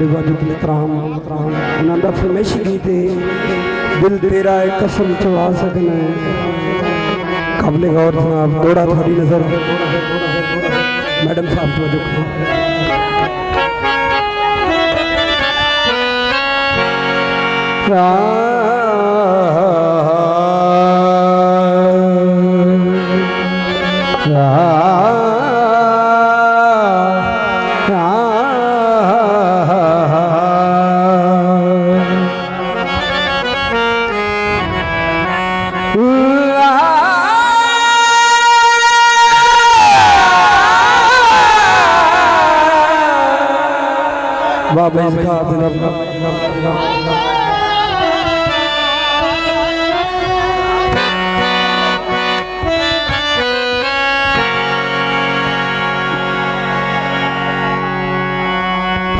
साढ़े वाजुद इतराम उन्होंने फरमाइश की थे दिल तेरा है कसम चढ़ा सकना है काबिल गौर जनाब थोड़ा थोड़ी नजर मैडम साहब तवज्जो करो बाबा इसका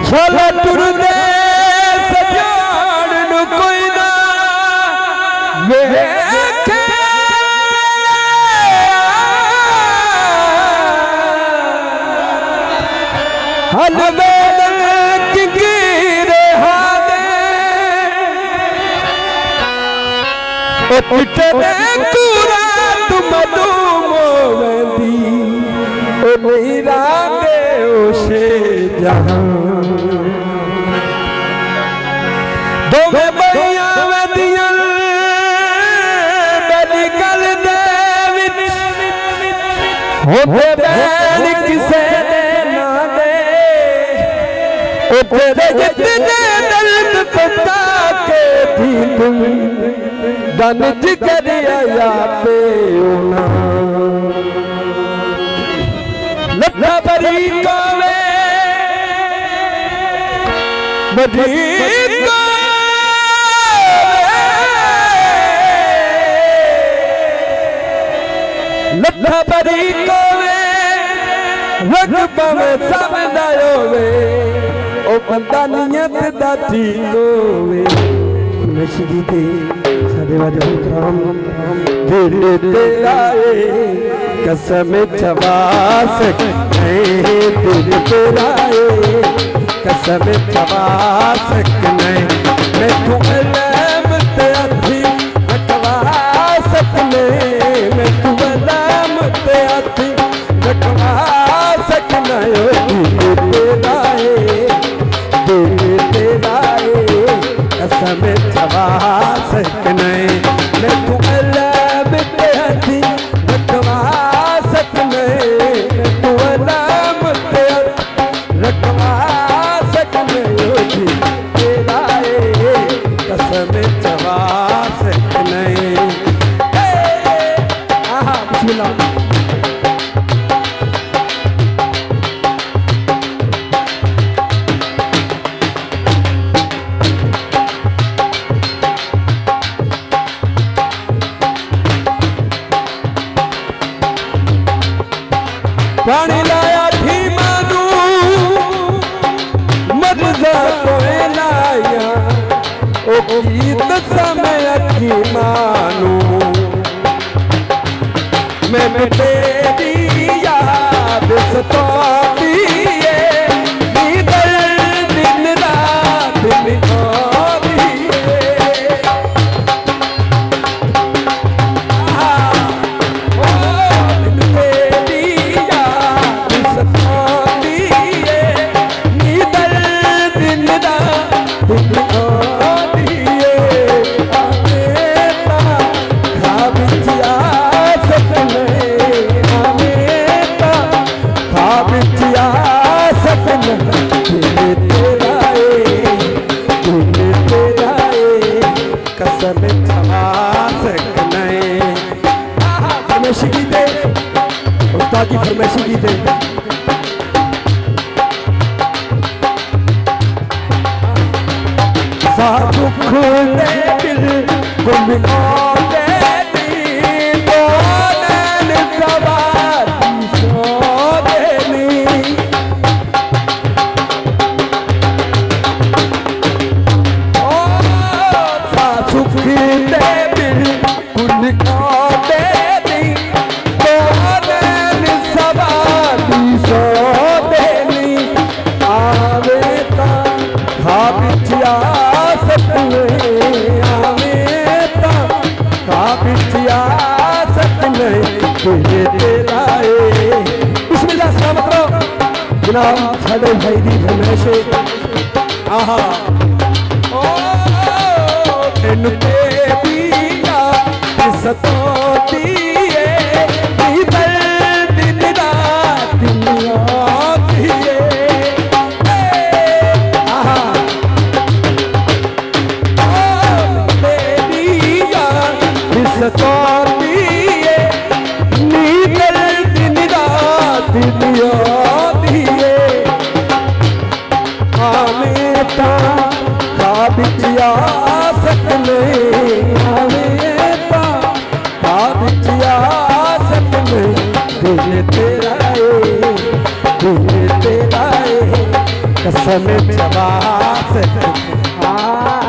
चलो टुरदे सजान नु कोई ना वेखे हलवे पिटने कुरा तुम दूमोवंदी ओ मेरा देओशे जहां दो में बइया वदियां बली कल दे विच होते बैण किसे दे ना दे ओ तेरे जितने दर्द पता के भी तुम दन जिगरिया पे ओना लट्ठा बरी कोवे बरी लट्ठा बरी कोवे रग पवे समझायो वे ओ बंदा नियत दा ठीक होवे नशीदी दे साढ़े वाजुद इतराम दिल तेरा है कसम चबा सकते दिल तेरा है कसम चबा सकते मैं तू अलम ते अथी रखवा सकने मैं तू अलम ते अथी रखवा सकना दिल तेरा है दिल तेरा है कसम चबा सकने मैं तू अलम ते अथी रखवा सकने मैं तू अलम ते रखवा सकने तेरा है कसम चबा सकने बिस्मिल्लाह पानी लाया थी मानू मर्जा को लाया ओ गीत समय की मानू मैं तेरी याद सताती है नींदर दिन रात निभाती है की फरमाइश की थे साधु खुले दिल गुम जनाब साढ़े भाई दी फरमाइश है आहा ओ तेन ते पिया सतोती है नी दर्द दिन रात दुनिया दिए आहा ओ तेरी याद सतोती है नी दर्द दिन रात दुनिया दिए हमें ता काबिया सकने हमें ता काबिया सकने दिल तेरा कसम जवा सकने